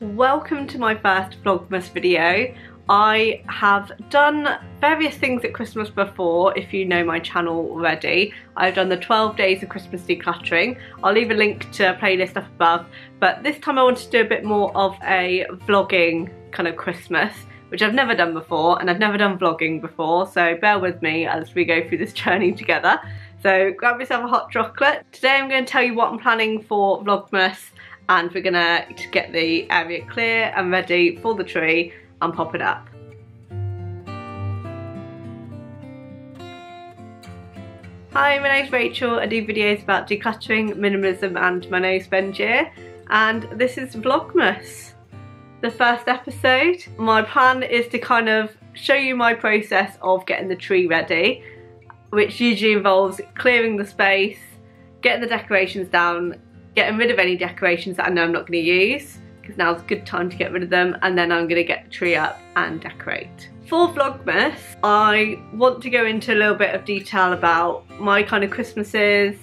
Welcome to my first Vlogmas video. I have done various things at Christmas before, if you know my channel already. I've done the 12 days of Christmas decluttering. I'll leave a link to a playlist up above, but this time I wanted to do a bit more of a vlogging kind of Christmas, which I've never done before, and I've never done vlogging before, so bear with me as we go through this journey together. So grab yourself a hot chocolate. Today I'm going to tell you what I'm planning for Vlogmas, and we're gonna get the area clear and ready for the tree and pop it up. Hi, my name's Rachel. I do videos about decluttering, minimalism and my no spend year, and this is Vlogmas, the first episode. My plan is to kind of show you my process of getting the tree ready, which usually involves clearing the space, getting the decorations down, getting rid of any decorations that I know I'm not going to use, because now's a good time to get rid of them, and then I'm going to get the tree up and decorate. For Vlogmas, I want to go into a little bit of detail about my kind of Christmases,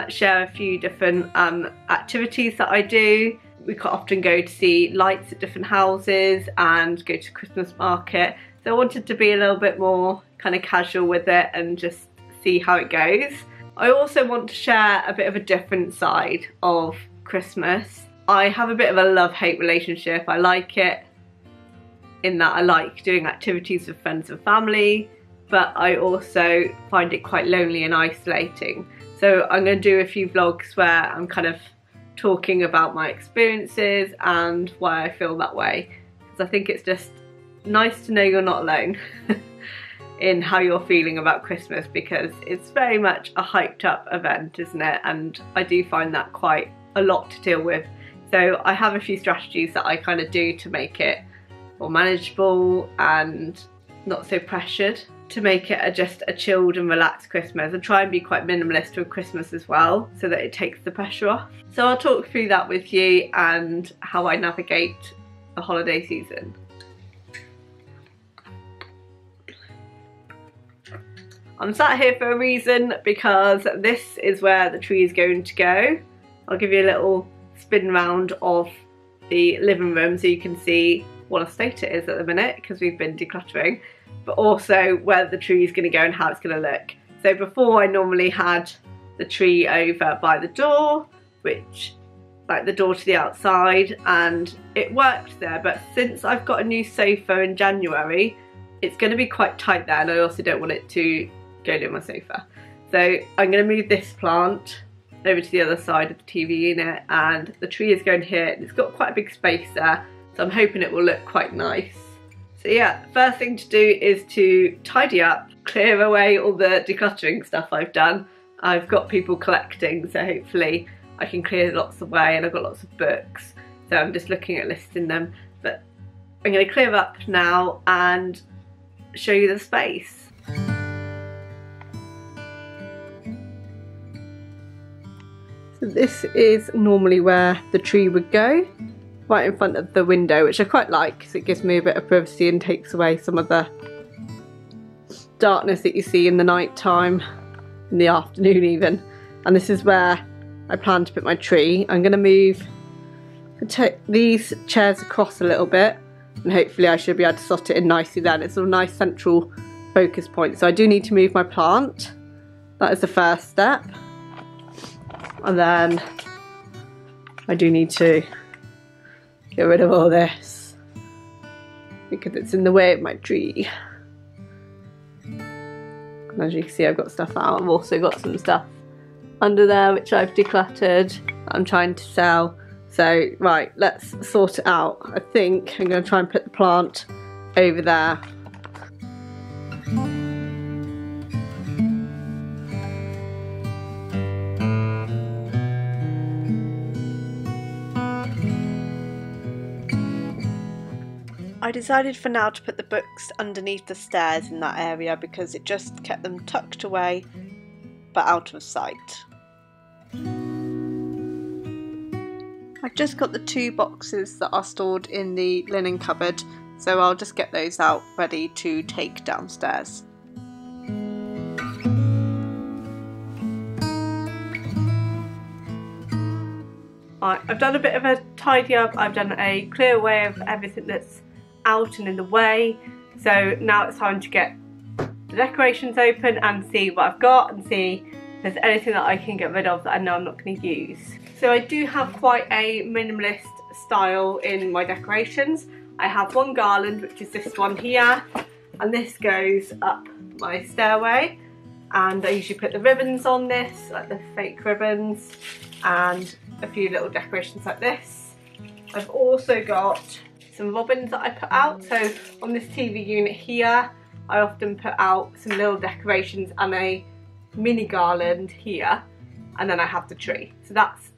share a few different activities that I do. We quite often go to see lights at different houses and go to Christmas market, so I wanted to be a little bit more kind of casual with it and just see how it goes. I also want to share a bit of a different side of Christmas. I have a bit of a love-hate relationship. I like it in that I like doing activities with friends and family, but I also find it quite lonely and isolating. So I'm going to do a few vlogs where I'm kind of talking about my experiences and why I feel that way, because I think it's just nice to know you're not alone in how you're feeling about Christmas, because it's very much a hyped up event, isn't it? And I do find that quite a lot to deal with. So I have a few strategies that I kind of do to make it more manageable and not so pressured, to make it just a chilled and relaxed Christmas, and try and be quite minimalist with Christmas as well, so that it takes the pressure off. So I'll talk through that with you and how I navigate the holiday season. I'm sat here for a reason, because this is where the tree is going to go. I'll give you a little spin round of the living room so you can see what a state it is at the minute, because we've been decluttering, but also where the tree is going to go and how it's going to look. So before, I normally had the tree over by the door, which, like the door to the outside, and it worked there, but since I've got a new sofa in January, it's going to be quite tight there, and I also don't want it to go near my sofa. So I'm going to move this plant over to the other side of the TV unit, and the tree is going here, and it's got quite a big space there, so I'm hoping it will look quite nice. So yeah, first thing to do is to tidy up, clear away all the decluttering stuff I've done. I've got people collecting, so hopefully I can clear lots away, and I've got lots of books, so I'm just looking at listing them. But I'm going to clear up now and show you the space. So this is normally where the tree would go, right in front of the window, which I quite like because it gives me a bit of privacy and takes away some of the darkness that you see in the night time, in the afternoon even. And this is where I plan to put my tree. I'm going to move these chairs across a little bit, and hopefully I should be able to slot it in nicely then. It's a nice central focus point. So I do need to move my plant. That is the first step. And then I do need to get rid of all this, because it's in the way of my tree. And as you can see, I've got stuff out. I've also got some stuff under there which I've decluttered that I'm trying to sell. So right, let's sort it out. I think I'm going to try and put the plant over there. I decided for now to put the books underneath the stairs in that area, because it just kept them tucked away but out of sight. I've just got the 2 boxes that are stored in the linen cupboard, so I'll just get those out ready to take downstairs. I've done a bit of a tidy up. I've done a clear away of everything that's out and in the way. So now it's time to get the decorations open and see what I've got and see if there's anything that I can get rid of that I know I'm not going to use. So I do have quite a minimalist style in my decorations. I have one garland, which is this one here, and this goes up my stairway, and I usually put the ribbons on this, like the fake ribbons, and a few little decorations like this. I've also got some robins that I put out, so on this TV unit here I often put out some little decorations and a mini garland here, and then I have the tree. So that's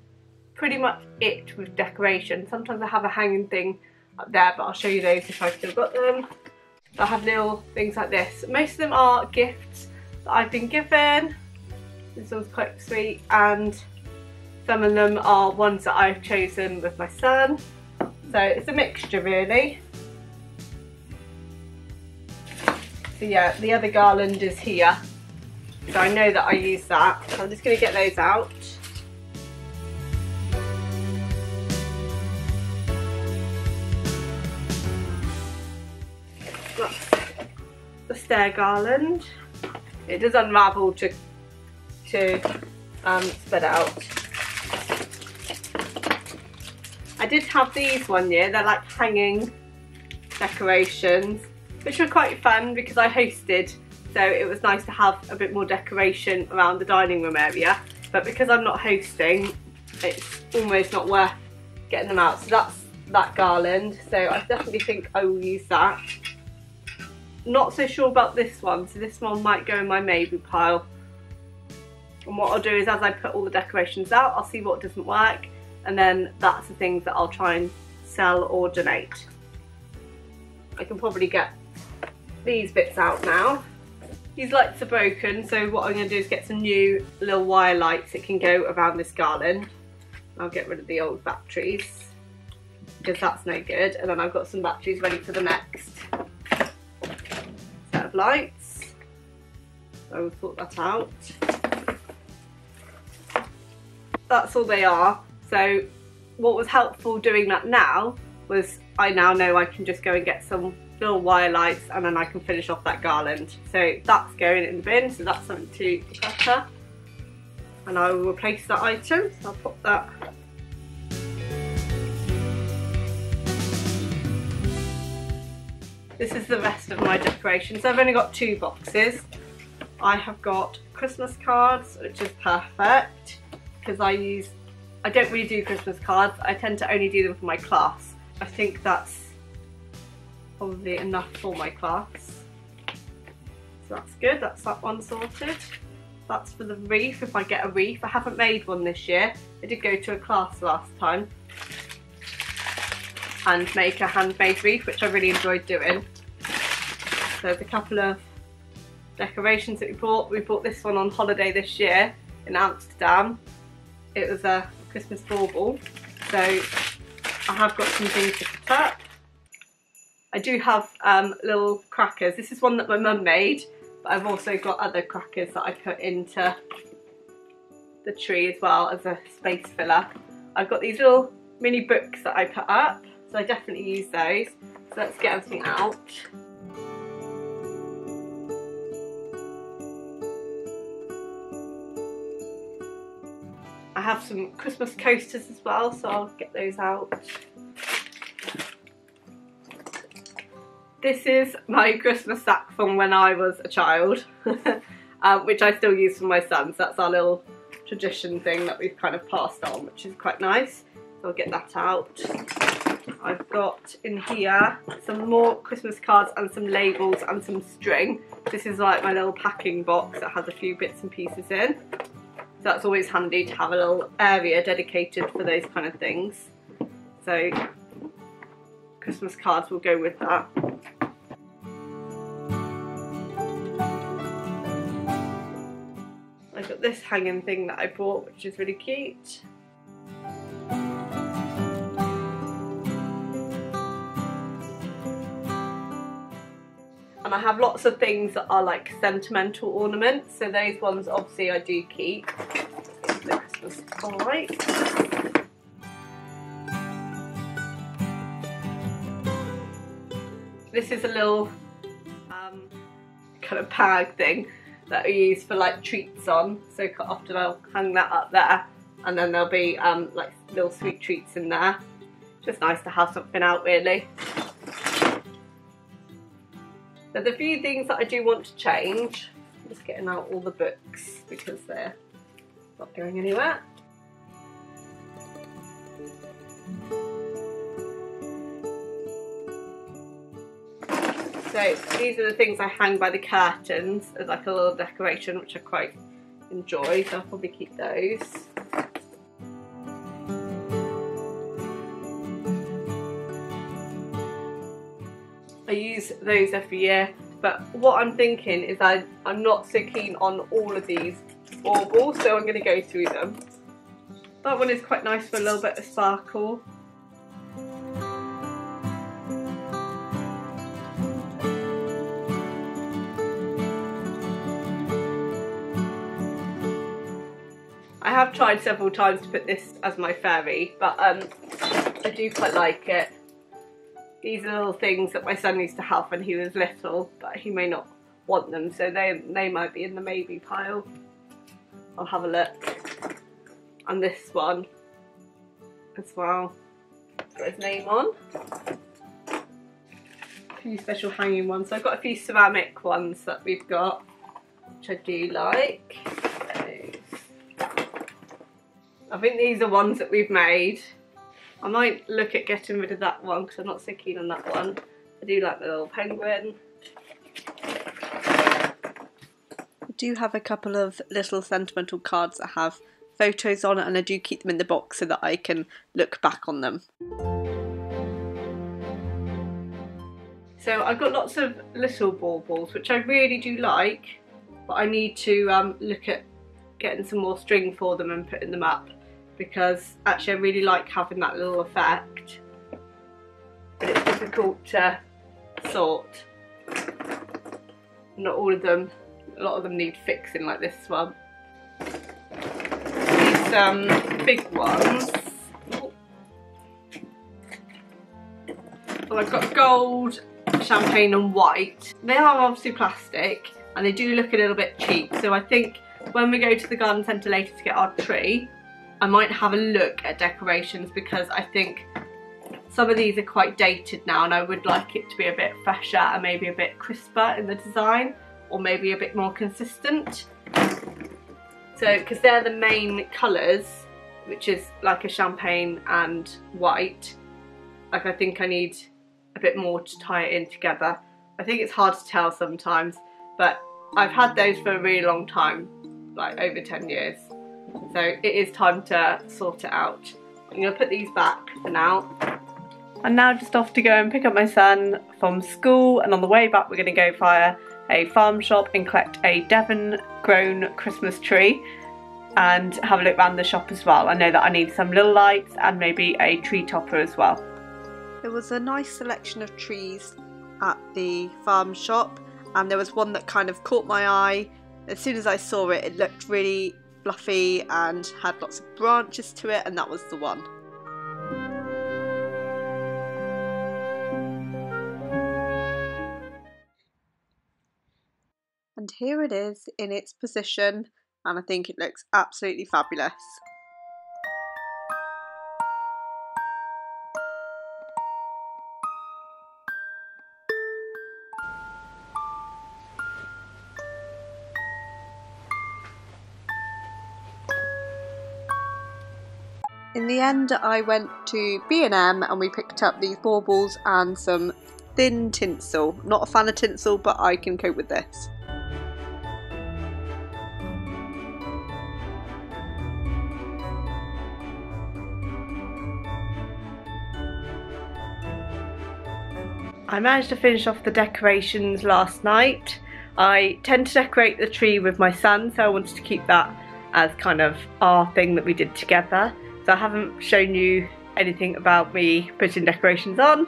pretty much it with decoration. Sometimes I have a hanging thing up there, but I'll show you those if I've still got them. I have little things like this. Most of them are gifts that I've been given. This one's quite sweet, and some of them are ones that I've chosen with my son. So it's a mixture really. So yeah, the other garland is here. So I know that I use that. So I'm just going to get those out. That's the stair garland. It does unravel to spread out. I did have these one year. They're like hanging decorations, which were quite fun because I hosted, so it was nice to have a bit more decoration around the dining room area. But because I'm not hosting, it's almost not worth getting them out. So that's that garland. So I definitely think I will use that. Not so sure about this one, so this one might go in my maybe pile. And what I'll do is, as I put all the decorations out, I'll see what doesn't work, and then that's the things that I'll try and sell or donate. I can probably get these bits out now. These lights are broken, so what I'm going to do is get some new little wire lights that can go around this garland. I'll get rid of the old batteries because that's no good, and then I've got some batteries ready for the next set of lights. I will sort that out. That's all they are. So what was helpful doing that now was I now know I can just go and get some little wire lights and then I can finish off that garland. So that's going in the bin, so that's something to declutter. And I will replace that item, so I'll pop that. This is the rest of my decorations. I've only got 2 boxes. I have got Christmas cards, which is perfect because I don't really do Christmas cards. I tend to only do them for my class. I think that's probably enough for my class. So that's good, that's that one sorted. That's for the wreath, if I get a wreath. I haven't made one this year. I did go to a class last time and make a handmade wreath, which I really enjoyed doing. So there's a couple of decorations that we bought. We bought this one on holiday this year in Amsterdam. It was a Christmas bauble. So I have got some things to put up. I do have little crackers. This is one that my mum made, but I've also got other crackers that I put into the tree as well as a space filler. I've got these little mini books that I put up, so I definitely use those. So let's get everything out. I have some Christmas coasters as well, so I'll get those out. This is my Christmas sack from when I was a child, which I still use for my son, so that's our little tradition thing that we've kind of passed on, which is quite nice. So I'll get that out. I've got in here some more Christmas cards and some labels and some string. This is like my little packing box that has a few bits and pieces in. So that's always handy to have a little area dedicated for those kind of things. So Christmas cards will go with that. I've got this hanging thing that I bought, which is really cute. And I have lots of things that are like sentimental ornaments, so those ones obviously I do keep. The Christmas lights. this is a little kind of bag thing that I use for like treats on, so often I'll hang that up there, and then there'll be like little sweet treats in there. Just nice to have something out, really. There's a few things that I do want to change. I'm just getting out all the books because they're not going anywhere. So these are the things I hang by the curtains as like a little decoration, which I quite enjoy, so I'll probably keep those. I use those every year, but what I'm thinking is I'm not so keen on all of these baubles, so I'm going to go through them. That one is quite nice for a little bit of sparkle. I have tried several times to put this as my fairy, but I do quite like it. These are little things that my son used to have when he was little, but he may not want them, so they might be in the maybe pile. I'll have a look. And this one as well, got his name on. A few special hanging ones. So I've got a few ceramic ones that we've got, which I do like. I think these are ones that we've made. I might look at getting rid of that one because I'm not so keen on that one. I do like the little penguin. I do have a couple of little sentimental cards that have photos on it, and I do keep them in the box so that I can look back on them. So I've got lots of little baubles, which I really do like, but I need to look at getting some more string for them and putting them up, because actually I really like having that little effect, but it's difficult to sort. Not all of them, a lot of them need fixing, like this one. These big ones, well, I've got gold, champagne and white. They are obviously plastic and they do look a little bit cheap, so I think when we go to the garden centre later to get our tree, I might have a look at decorations, because I think some of these are quite dated now and I would like it to be a bit fresher and maybe a bit crisper in the design, or maybe a bit more consistent. So, because they're the main colours, which is like a champagne and white, like I think I need a bit more to tie it in together. I think it's hard to tell sometimes, but I've had those for a really long time, like over 10 years. So it is time to sort it out. I'm going to put these back for now. I'm now just off to go and pick up my son from school, and on the way back we're going to go via a farm shop and collect a Devon grown Christmas tree and have a look around the shop as well. I know that I need some little lights and maybe a tree topper as well. There was a nice selection of trees at the farm shop, and there was one that kind of caught my eye. As soon as I saw it, it looked really fluffy and had lots of branches to it, and that was the one. And here it is in its position, and I think it looks absolutely fabulous. In the end, I went to B&M and we picked up these baubles and some thin tinsel. Not a fan of tinsel, but I can cope with this. I managed to finish off the decorations last night. I tend to decorate the tree with my son, so I wanted to keep that as kind of our thing that we did together. So I haven't shown you anything about me putting decorations on,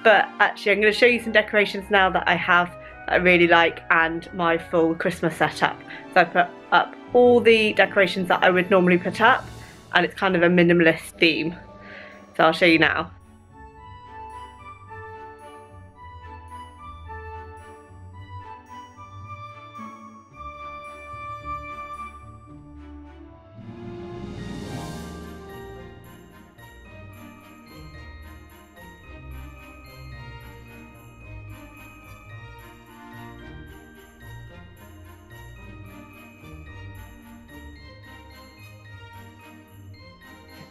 but actually I'm going to show you some decorations now that I have that I really like, and my full Christmas setup. So I put up all the decorations that I would normally put up, and it's kind of a minimalist theme. So I'll show you now.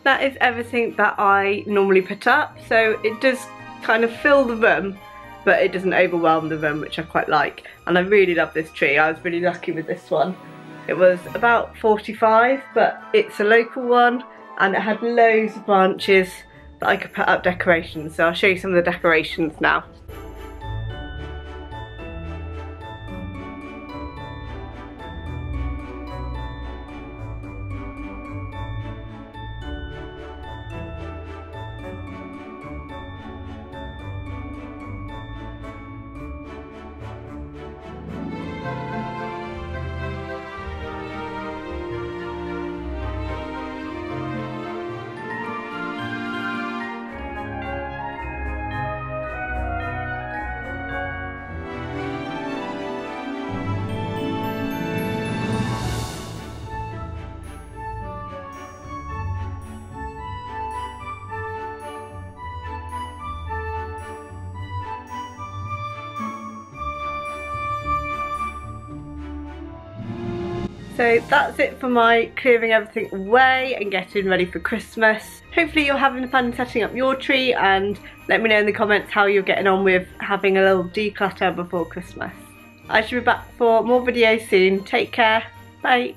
that is everything that I normally put up. So it does kind of fill the room, but it doesn't overwhelm the room, which I quite like. And I really love this tree. I was really lucky with this one. It was about 45, but it's a local one and it had loads of branches that I could put up decorations. So I'll show you some of the decorations now. So that's it for my clearing everything away and getting ready for Christmas. Hopefully you're having fun setting up your tree, and let me know in the comments how you're getting on with having a little declutter before Christmas. I should be back for more videos soon. Take care. Bye.